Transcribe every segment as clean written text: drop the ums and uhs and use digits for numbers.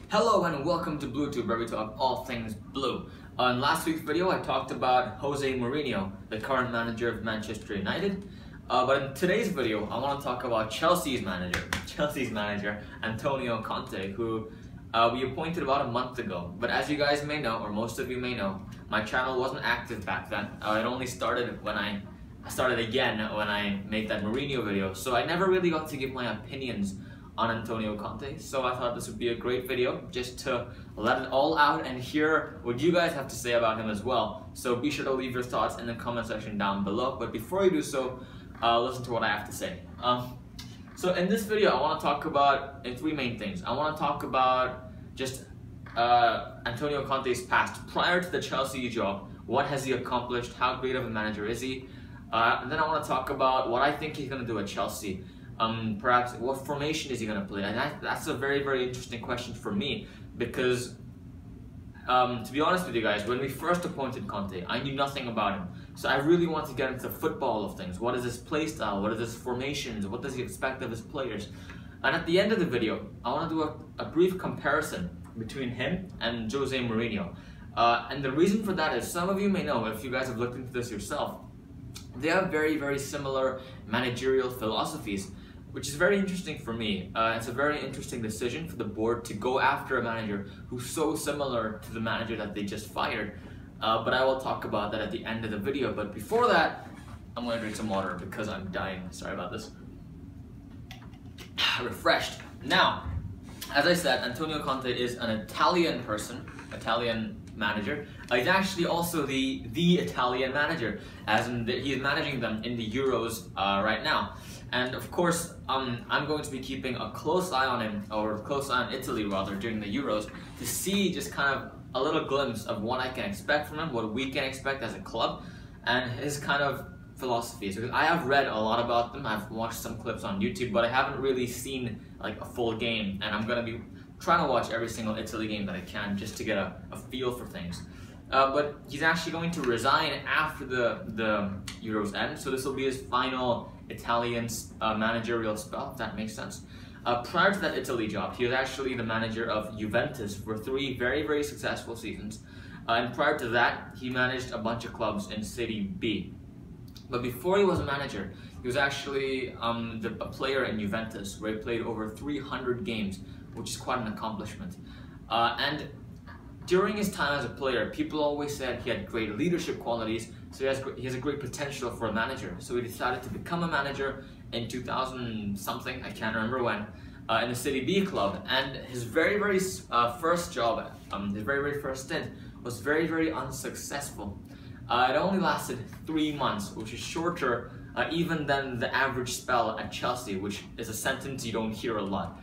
Hello and welcome to BlueTube, where we talk all things blue. In last week's video, I talked about Jose Mourinho, the current manager of Manchester United. But in today's video, I want to talk about Chelsea's manager, Antonio Conte, who we appointed about a month ago. But as you guys may know, or most of you may know, my channel wasn't active back then. It only started when I started again when I made that Mourinho video. So I never really got to give my opinions on Antonio Conte, so I thought this would be a great video just to let it all out and hear what you guys have to say about him as well. So be sure to leave your thoughts in the comment section down below, but before you do so, listen to what I have to say. So in this video, I want to talk about three main things. I want to talk about just Antonio Conte's past prior to the Chelsea job. What has he accomplished? How great of a manager is he? And then I want to talk about what I think he's going to do at Chelsea. Perhaps what formation is he going to play? And that's a very, very interesting question for me because, to be honest with you guys, when we first appointed Conte, I knew nothing about him. So I really want to get into the football of things. What is his play style? What are his formations? What does he expect of his players? And at the end of the video, I want to do a brief comparison between him and Jose Mourinho. And the reason for that is, some of you may know, if you guys have looked into this yourself, they have very, very similar managerial philosophies, which is very interesting for me. It's a very interesting decision for the board to go after a manager who's so similar to the manager that they just fired. But I will talk about that at the end of the video. But before that, I'm going to drink some water because I'm dying. Sorry about this. Refreshed. Now, as I said, Antonio Conte is an Italian manager. He's actually also the Italian manager, as in he's managing them in the Euros right now. And of course, I'm going to be keeping a close eye on him, or a close eye on Italy rather, during the Euros, to see just kind of a little glimpse of what I can expect from him, what we can expect as a club, and his kind of philosophies. Because I have read a lot about them, I've watched some clips on YouTube, but I haven't really seen like a full game, and I'm going to be trying to watch every single Italy game that I can just to get a feel for things. But he's actually going to resign after the Euros end, so this will be his final Italian managerial spell, if that makes sense. Prior to that Italy job, he was actually the manager of Juventus for 3 very, very successful seasons. And prior to that, he managed a bunch of clubs in Serie B. But before he was a manager, he was actually a player in Juventus, where he played over 300 games, which is quite an accomplishment. And during his time as a player, people always said he had great leadership qualities, so he has a great potential for a manager. So he decided to become a manager in 2000 something, I can't remember when, in the Serie B club. And his very, very first job, his very, very first stint, was very, very unsuccessful. It only lasted 3 months, which is shorter even than the average spell at Chelsea, which is a sentence you don't hear a lot.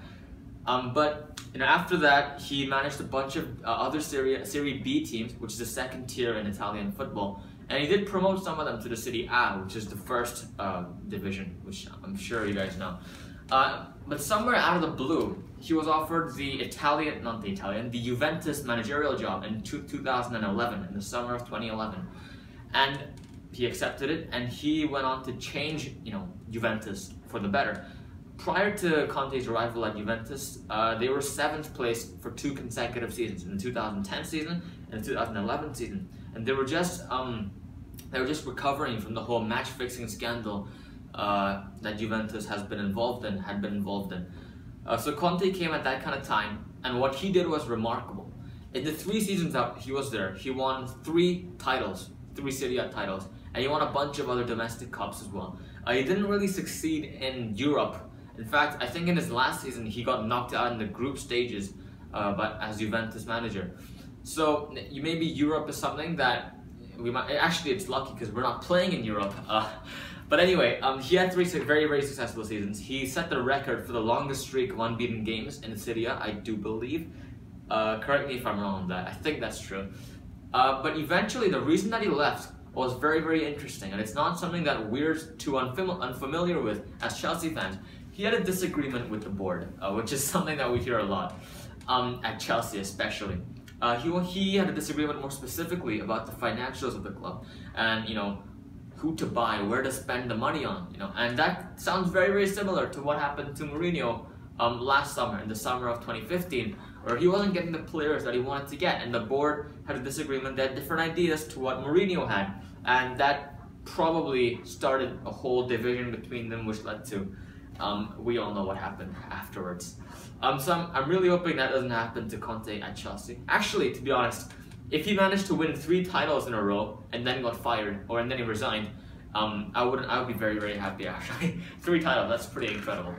But after that, he managed a bunch of other Serie B teams, which is the second tier in Italian football, and he did promote some of them to the Serie A, which is the first division, which I'm sure you guys know. But somewhere out of the blue, he was offered the Juventus managerial job in 2011, in the summer of 2011, and he accepted it, and he went on to change, Juventus for the better. Prior to Conte's arrival at Juventus, they were 7th place for 2 consecutive seasons, in the 2010 season and the 2011 season, and they were just recovering from the whole match-fixing scandal that Juventus had been involved in. So Conte came at that kind of time, and what he did was remarkable. In the 3 seasons that he was there, he won 3 titles, 3 Serie A titles, and he won a bunch of other domestic cups as well. He didn't really succeed in Europe. In fact, I think in his last season he got knocked out in the group stages but as Juventus manager. So maybe Europe is something that we might, actually it's lucky because we're not playing in Europe. But anyway, he had 3 very, very successful seasons. He set the record for the longest streak of unbeaten games in the Serie A, I do believe. Correct me if I'm wrong on that, I think that's true. But eventually the reason that he left was very, very interesting, and it's not something that we're too unfamiliar with as Chelsea fans. He had a disagreement with the board, which is something that we hear a lot, at Chelsea especially. He had a disagreement more specifically about the financials of the club, and who to buy, where to spend the money on, and that sounds very, very similar to what happened to Mourinho last summer, in the summer of 2015, or he wasn't getting the players that he wanted to get, and the board had a disagreement. They had different ideas to what Mourinho had, and that probably started a whole division between them, which led to we all know what happened afterwards. So I'm really hoping that doesn't happen to Conte at Chelsea. Actually, to be honest, if he managed to win 3 titles in a row and then got fired, and then he resigned, I would be very, very happy actually. 3 titles, that's pretty incredible.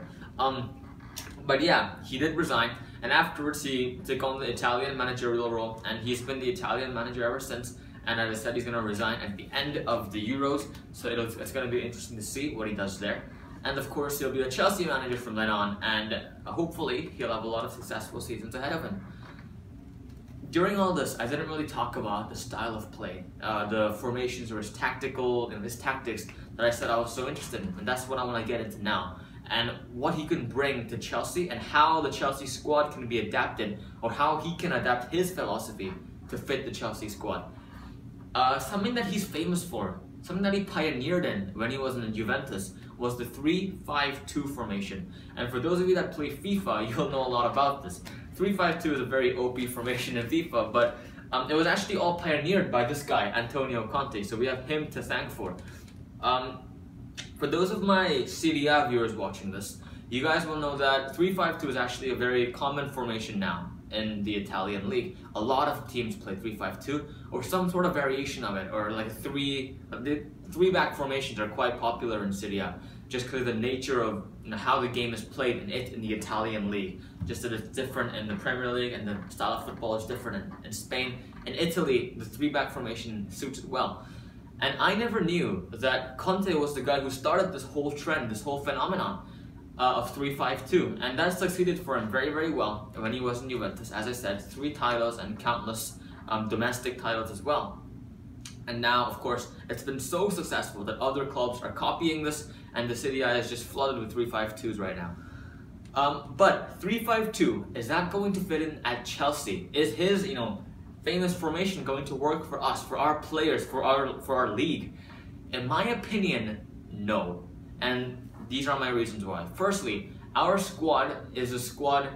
But yeah, he did resign, and afterwards he took on the Italian managerial role, and he's been the Italian manager ever since. And as I said, he's going to resign at the end of the Euros, so it's going to be interesting to see what he does there. And of course, he'll be the Chelsea manager from then on, and hopefully he'll have a lot of successful seasons ahead of him. During all this, I didn't really talk about the style of play, the formations or his tactics that I said I was so interested in, and that's what I want to get into now. And what he can bring to Chelsea, and how the Chelsea squad can be adapted, or how he can adapt his philosophy to fit the Chelsea squad. Something that he's famous for, something that he pioneered in when he was in Juventus, was the 3-5-2 formation. And for those of you that play FIFA, you'll know a lot about this. 3-5-2 is a very OP formation in FIFA, but it was actually all pioneered by this guy, Antonio Conte, so we have him to thank for. For those of my Serie A viewers watching this, you guys will know that 3-5-2 is actually a very common formation now in the Italian league. A lot of teams play 3-5-2 or some sort of variation of it, or like the 3-back formations are quite popular in Serie A, just because of the nature of how the game is played in the Italian league. Just that it's different in the Premier League, and the style of football is different in Spain. In Italy, the 3-back formation suits it well. And I never knew that Conte was the guy who started this whole trend, this whole phenomenon of 3-5-2, and that succeeded for him very, very well when he was in Juventus. As I said, 3 titles and countless domestic titles as well. And now, of course, it's been so successful that other clubs are copying this, and the Serie A is just flooded with 3-5-2s right now. But 3-5-2, is that going to fit in at Chelsea? Is his, famous formation going to work for us, for our players, for our league? In my opinion, no. And these are my reasons why. Firstly, our squad is a squad.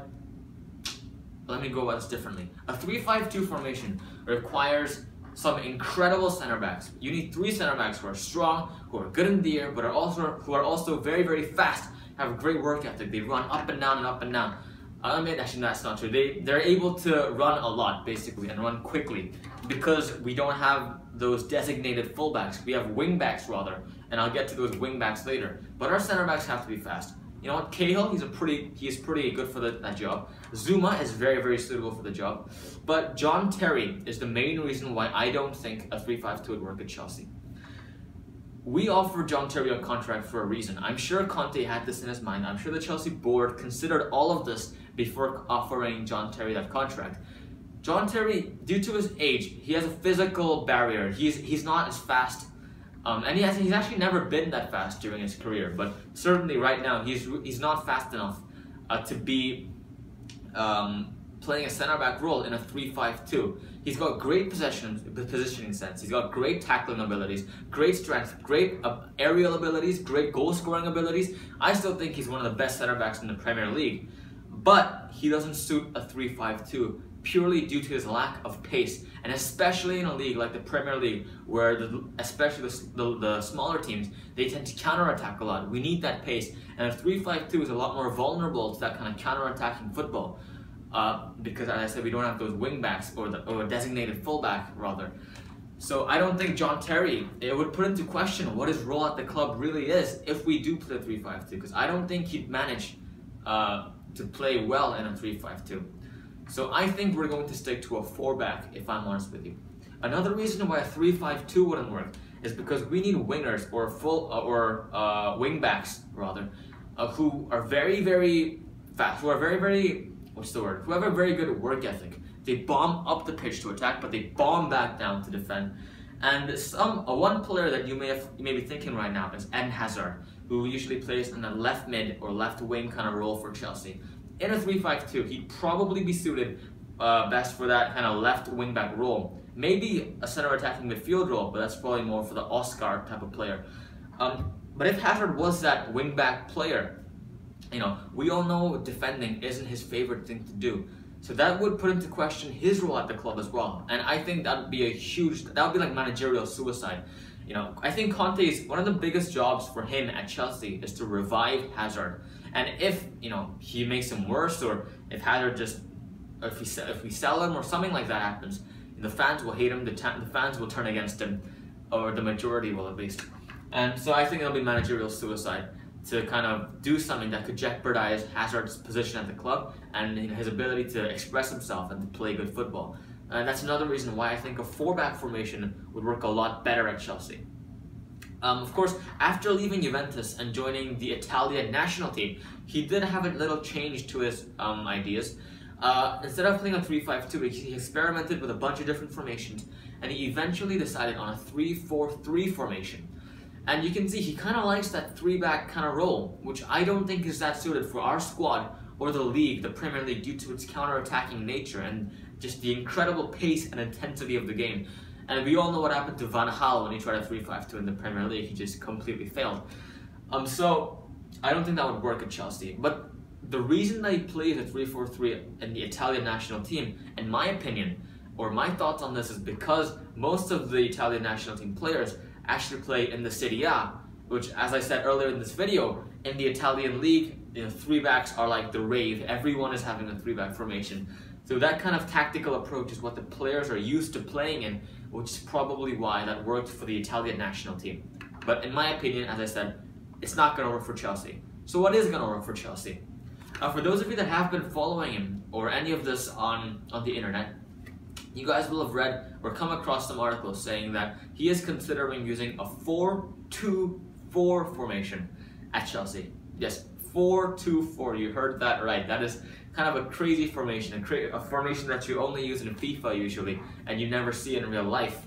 Let me go about this differently. A 3-5-2 formation requires some incredible center backs. You need 3 center backs who are strong, who are good in the air, but who are also very, very fast, have a great work ethic. They run up and down and up and down. Actually, that's not true. They're able to run a lot, basically, and run quickly, because we don't have those designated fullbacks. We have wing-backs, rather, and I'll get to those wing-backs later. But our center backs have to be fast. You know what? Cahill, he's pretty good for that job. Zuma is very, very suitable for the job. But John Terry is the main reason why I don't think a 3-5-2 would work at Chelsea. We offered John Terry a contract for a reason. I'm sure Conte had this in his mind. I'm sure the Chelsea board considered all of this before offering John Terry that contract. John Terry, due to his age, he has a physical barrier. He's not as fast, and he's actually never been that fast during his career. But certainly right now, he's not fast enough to be playing a center back role in a 3-5-2. He's got great positioning sense. He's got great tackling abilities, great strength, great aerial abilities, great goal scoring abilities. I still think he's one of the best center backs in the Premier League, but he doesn't suit a 3-5-2 purely due to his lack of pace, and especially in a league like the Premier League, where especially the smaller teams, they tend to counter-attack a lot. We need that pace, and a 3-5-2 is a lot more vulnerable to that kind of counter-attacking football. Because, as I said, we don't have those wing backs or a designated fullback, rather. So I don't think John Terry, it would put into question what his role at the club really is if we do play 3-5-2, because I don't think he'd manage to play well in a 3-5-2. So I think we're going to stick to a 4-back, if I'm honest with you. Another reason why a 3-5-2 wouldn't work is because we need wingers or wing backs, rather, who are very, very fast, who are very, very, who have a very good work ethic. They bomb up the pitch to attack, but they bomb back down to defend. And one player that you may be thinking right now is Eden Hazard, who usually plays in a left mid or left wing kind of role for Chelsea. In a 3-5-2, he'd probably be suited best for that kind of left wing back role. Maybe a center attacking midfield role, but that's probably more for the Oscar type of player. But if Hazard was that wing back player, we all know defending isn't his favorite thing to do. So that would put into question his role at the club as well. And I think that would be that would be like managerial suicide. I think Conte's one of the biggest jobs for him at Chelsea is to revive Hazard. And if, he makes him worse, or if Hazard if we sell him or something like that happens, the fans will hate him, the fans will turn against him, or the majority will at least. And so I think it'll be managerial suicide to kind of do something that could jeopardize Hazard's position at the club and his ability to express himself and to play good football. And that's another reason why I think a 4-back formation would work a lot better at Chelsea. Of course, after leaving Juventus and joining the Italian national team, he did have a little change to his ideas. Instead of playing a 3-5-2, he experimented with a bunch of different formations, and he eventually decided on a 3-4-3 formation. And you can see he kind of likes that 3-back kind of role, which I don't think is that suited for our squad or the league, the Premier League, due to its counter-attacking nature and just the incredible pace and intensity of the game. And we all know what happened to Van Gaal when he tried a 3-5-2 in the Premier League. He just completely failed. So I don't think that would work at Chelsea. But the reason that he plays a 3-4-3 in the Italian national team, in my opinion, or my thoughts on this, is because most of the Italian national team players actually play in the Serie A, which, as I said earlier in this video, in the Italian league, 3-backs are like the rave. Everyone is having a 3-back formation. So that kind of tactical approach is what the players are used to playing in, which is probably why that worked for the Italian national team. But in my opinion, as I said, it's not going to work for Chelsea. So what is going to work for Chelsea? For those of you that have been following him, or any of this on the internet, you guys will have read or come across some articles saying that he is considering using a 4-2-4 formation at Chelsea. Yes, 4-2-4, you heard that right. That is kind of a crazy formation, a formation that you only use in FIFA usually, and you never see in real life.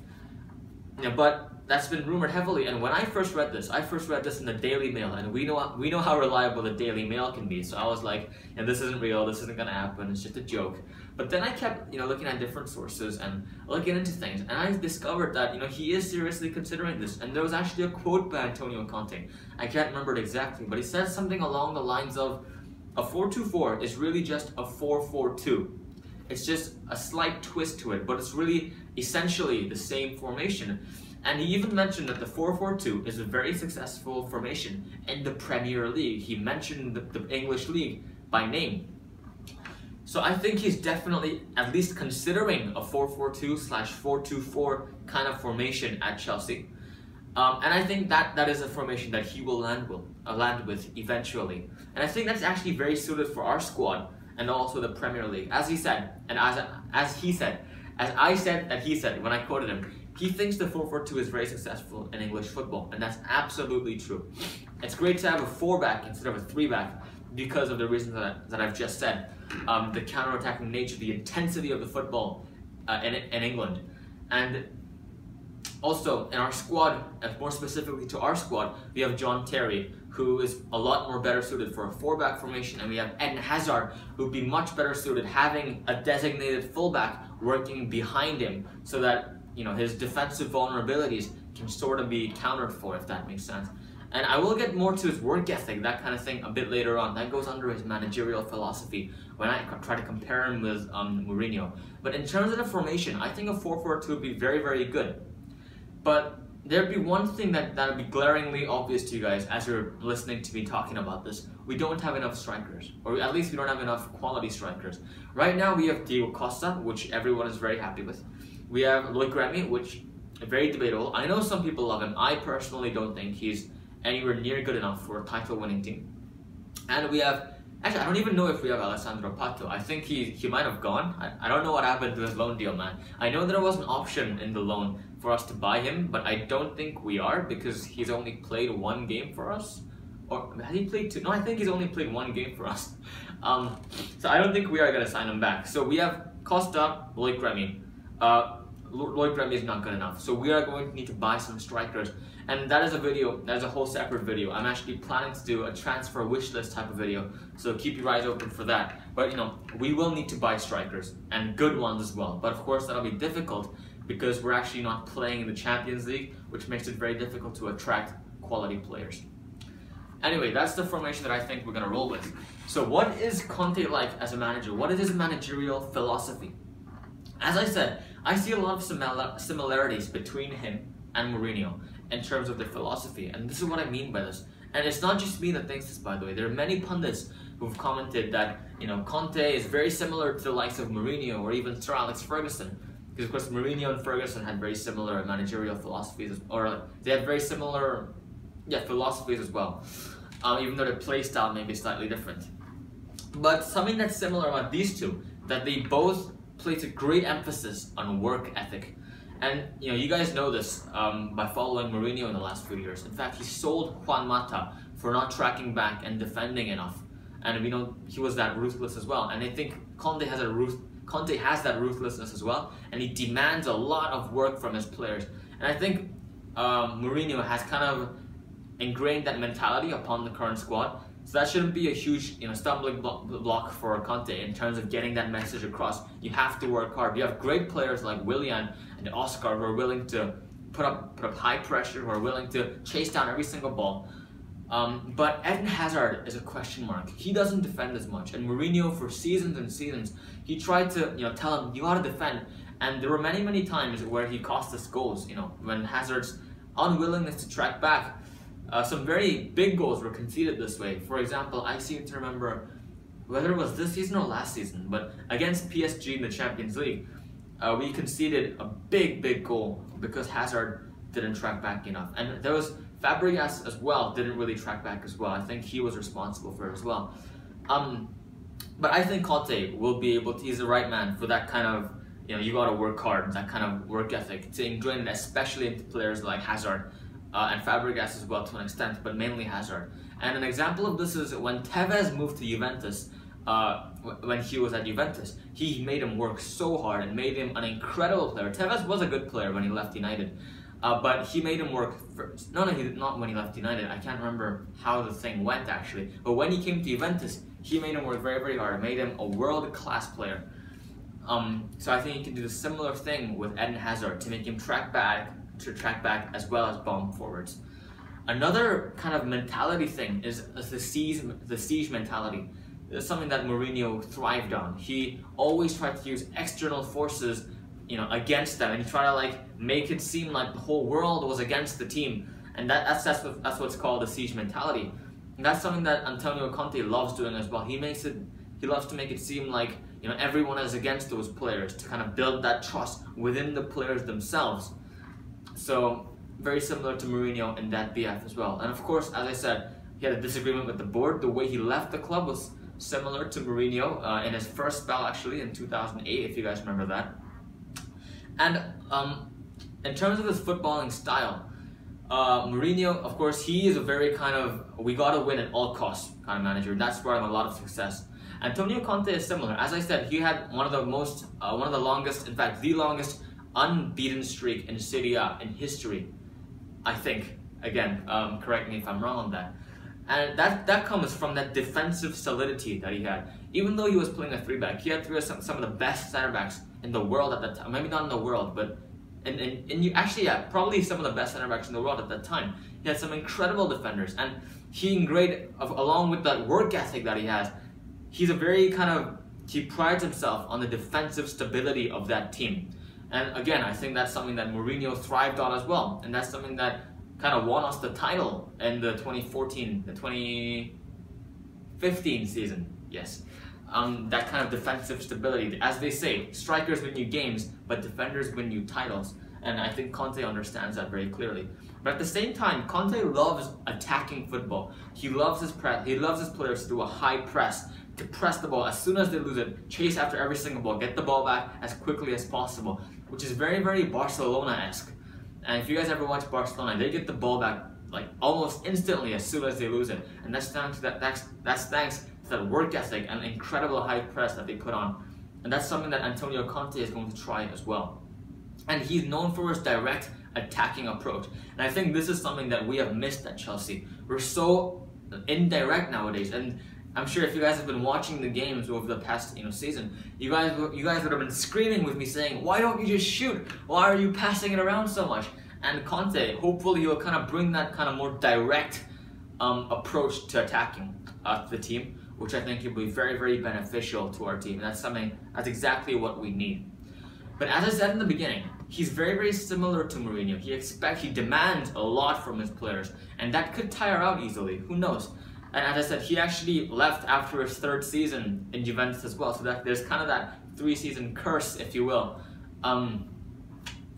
But that's been rumored heavily, and when I first read this in the Daily Mail, and we know how reliable the Daily Mail can be, so I was like, this isn't real, this isn't gonna happen, it's just a joke. But then I kept looking at different sources and looking into things, and I discovered that he is seriously considering this. And there was actually a quote by Antonio Conte. I can't remember it exactly, but he said something along the lines of, a 4-2-4 is really just a 4-4-2. It's just a slight twist to it, but it's really essentially the same formation. And he even mentioned that the 4-4-2 is a very successful formation in the Premier League. He mentioned the English league by name. So I think he's definitely at least considering a 4-4-2/4-2-4 kind of formation at Chelsea. And I think that is a formation that he will land with eventually. And I think that's actually very suited for our squad and also the Premier League. As he said, and as I said when I quoted him, he thinks the 4-4-2 is very successful in English football, and that's absolutely true. It's great to have a 4-back instead of a 3-back because of the reasons that I've just said. The counter-attacking nature, the intensity of the football in England. And also, in our squad, more specifically to our squad, we have John Terry, who is a lot more better suited for a 4-back formation, and we have Eden Hazard, who would be much better suited having a designated fullback working behind him, so that his defensive vulnerabilities can sort of be countered for, if that makes sense. And I will get more to his work ethic, that kind of thing, a bit later on. That goes under his managerial philosophy when I try to compare him with Mourinho. But in terms of the formation, I think a 4-4-2 would be very, very good. But there'd be one thing that would be glaringly obvious to you guys as you're listening to me talking about this. We don't have enough strikers, or at least we don't have enough quality strikers. Right now we have Diego Costa, which everyone is very happy with. We have Loic Remy, which is very debatable. I know some people love him. I personally don't think he's anywhere near good enough for a title-winning team. And we have, actually I don't even know if we have Alessandro Pato. I think he might have gone. I don't know what happened to his loan deal, man. I know there was an option in the loan for us to buy him, but I don't think we are, because he's only played one game for us. Or had he played two? No, I think he's only played one game for us. So I don't think we are going to sign him back. So we have Costa, Loic Remy. Loic Remy is not good enough, so we are going to need to buy some strikers, and that is a whole separate video. I'm actually planning to do a transfer wish list type of video, so keep your eyes open for that. But we will need to buy strikers, and good ones as well. But of course that'll be difficult because we're actually not playing in the Champions League, which makes it very difficult to attract quality players. Anyway, that's the formation that I think we're going to roll with. So what is Conte like as a manager? What is his managerial philosophy? As I said, I see a lot of similarities between him and Mourinho in terms of their philosophy, and this is what I mean by this. And it's not just me that thinks this, by the way. There are many pundits who've commented that, you know, Conte is very similar to the likes of Mourinho or even Sir Alex Ferguson. Because of course Mourinho and Ferguson had very similar managerial philosophies, or they had very similar philosophies as well. Even though their play style may be slightly different. But something that's similar about these two, that they both place a great emphasis on work ethic. And you know, you guys know this by following Mourinho in the last few years. In fact, he sold Juan Mata for not tracking back and defending enough. And we know he was that ruthless as well. And I think Conte has that ruthlessness as well, and he demands a lot of work from his players. And I think Mourinho has kind of ingrained that mentality upon the current squad. So that shouldn't be a huge, you know, stumbling block for Conte in terms of getting that message across. You have to work hard. You have great players like Willian and Oscar who are willing to put up high pressure, who are willing to chase down every single ball. But Eden Hazard is a question mark. He doesn't defend as much, and Mourinho, for seasons and seasons, he tried to, you know, tell him, you gotta defend. And there were many times where he cost us goals. You know, when Hazard's unwillingness to track back. Some very big goals were conceded this way. For example, I seem to remember, whether it was this season or last season, but against PSG in the Champions League, we conceded a big goal because Hazard didn't track back enough. And there was Fabregas as well, didn't really track back as well. I think he was responsible for it as well. But I think Conte will be able to, he's the right man for that kind of, you know, you gotta work hard, that kind of work ethic, to ingrain it especially into players like Hazard. And Fabregas as well to an extent, but mainly Hazard. And an example of this is when Tevez moved to Juventus, when he was at Juventus, he made him work so hard and made him an incredible player. Tevez was a good player when he left United, but he made him work first. No, he did not when he left United. I can't remember how the thing went actually. But when he came to Juventus, he made him work very hard, made him a world-class player. So I think you can do the similar thing with Eden Hazard to make him track back as well as bomb forwards. Another kind of mentality thing is the siege mentality. It's something that Mourinho thrived on. He always tried to use external forces, you know, against them, and he tried to like make it seem like the whole world was against the team, and that's what's called the siege mentality. And that's something that Antonio Conte loves doing as well. He loves to make it seem like, you know, everyone is against those players, to kind of build that trust within the players themselves. So very similar to Mourinho in that BF as well. And of course, as I said, he had a disagreement with the board. The way he left the club was similar to Mourinho in his first spell actually in 2008, if you guys remember that. And in terms of his footballing style, Mourinho, of course, he is a very kind of we gotta win at all costs kind of manager. That's brought him a lot of success. Antonio Conte is similar. As I said, he had one of the longest, in fact, the longest unbeaten streak in Serie A in history, I think. Again, correct me if I'm wrong on that. And that comes from that defensive solidity that he had. Even though he was playing a 3-back, he had some of the best center backs in the world at that time. Maybe not in the world, but probably some of the best center backs in the world at that time. He had some incredible defenders, and he along with that work ethic that he has, he's a very he prides himself on the defensive stability of that team. And again, I think that's something that Mourinho thrived on as well. And that's something that kind of won us the title in the 2015 season. Yes. That kind of defensive stability. As they say, strikers win you games, but defenders win you titles. And I think Conte understands that very clearly. But at the same time, Conte loves attacking football. He loves his press. He loves his players to do a high press, to press the ball as soon as they lose it, chase after every single ball, get the ball back as quickly as possible, which is very Barcelona-esque. And if you guys ever watch Barcelona, they get the ball back like almost instantly as soon as they lose it, and that's thanks to that work ethic and incredible high press that they put on. And that's something that Antonio Conte is going to try as well. And he's known for his direct attacking approach. And I think this is something that we have missed at Chelsea. We're so indirect nowadays, and I'm sure if you guys have been watching the games over the past season, you guys would have been screaming with me saying, why don't you just shoot? Why are you passing it around so much? And Conte, hopefully he'll kind of bring that kind of more direct approach to attacking the team, which I think will be very, very beneficial to our team. And that's exactly what we need. But as I said in the beginning, he's very, very similar to Mourinho. He demands a lot from his players, and that could tire out easily. Who knows? And as I said, he actually left after his 3rd season in Juventus as well. So that there's kind of that 3-season curse, if you will.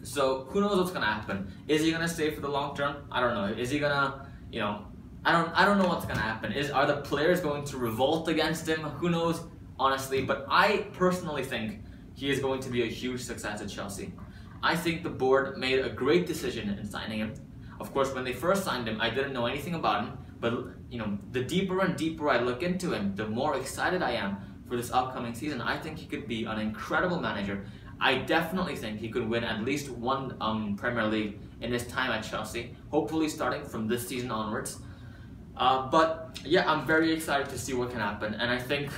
So who knows what's gonna happen? Is he gonna stay for the long term? I don't know. Is he gonna, I don't know what's gonna happen. Are the players going to revolt against him? Who knows, honestly. But I personally think he is going to be a huge success at Chelsea. I think the board made a great decision in signing him. Of course, when they first signed him, I didn't know anything about him. But the deeper and deeper I look into him, the more excited I am for this upcoming season. I think he could be an incredible manager. I definitely think he could win at least one Premier League in his time at Chelsea, hopefully starting from this season onwards. But yeah, I'm very excited to see what can happen, and I think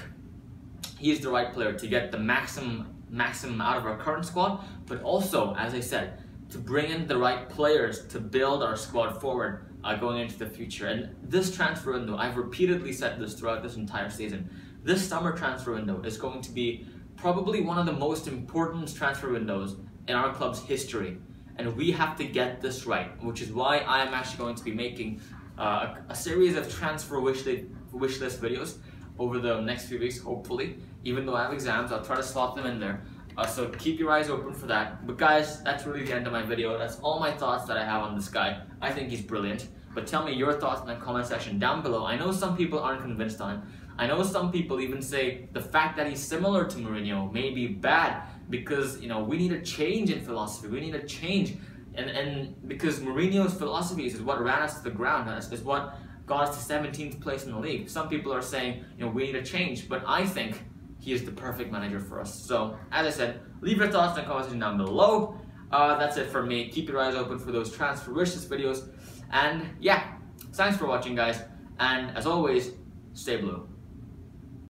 he's the right player to get the maximum out of our current squad, but also, as I said, to bring in the right players to build our squad forward going into the future. And this transfer window, I've repeatedly said this throughout this entire season, this summer transfer window is going to be probably one of the most important transfer windows in our club's history, and we have to get this right, which is why I am actually going to be making a series of transfer wish list videos over the next few weeks, hopefully. Even though I have exams, I'll try to slot them in there. So keep your eyes open for that. But guys, that's really the end of my video. That's all my thoughts that I have on this guy. I think he's brilliant. But tell me your thoughts in the comment section down below. I know some people aren't convinced on him. I know some people even say the fact that he's similar to Mourinho may be bad because, we need a change in philosophy. We need a change. And because Mourinho's philosophies is what ran us to the ground, is what got us to 17th place in the league. Some people are saying, we need a change, but I think he is the perfect manager for us. So, as I said, leave your thoughts in the comment section down below. That's it for me. Keep your eyes open for those transfer wish list videos. And yeah, thanks for watching, guys. And as always, stay blue.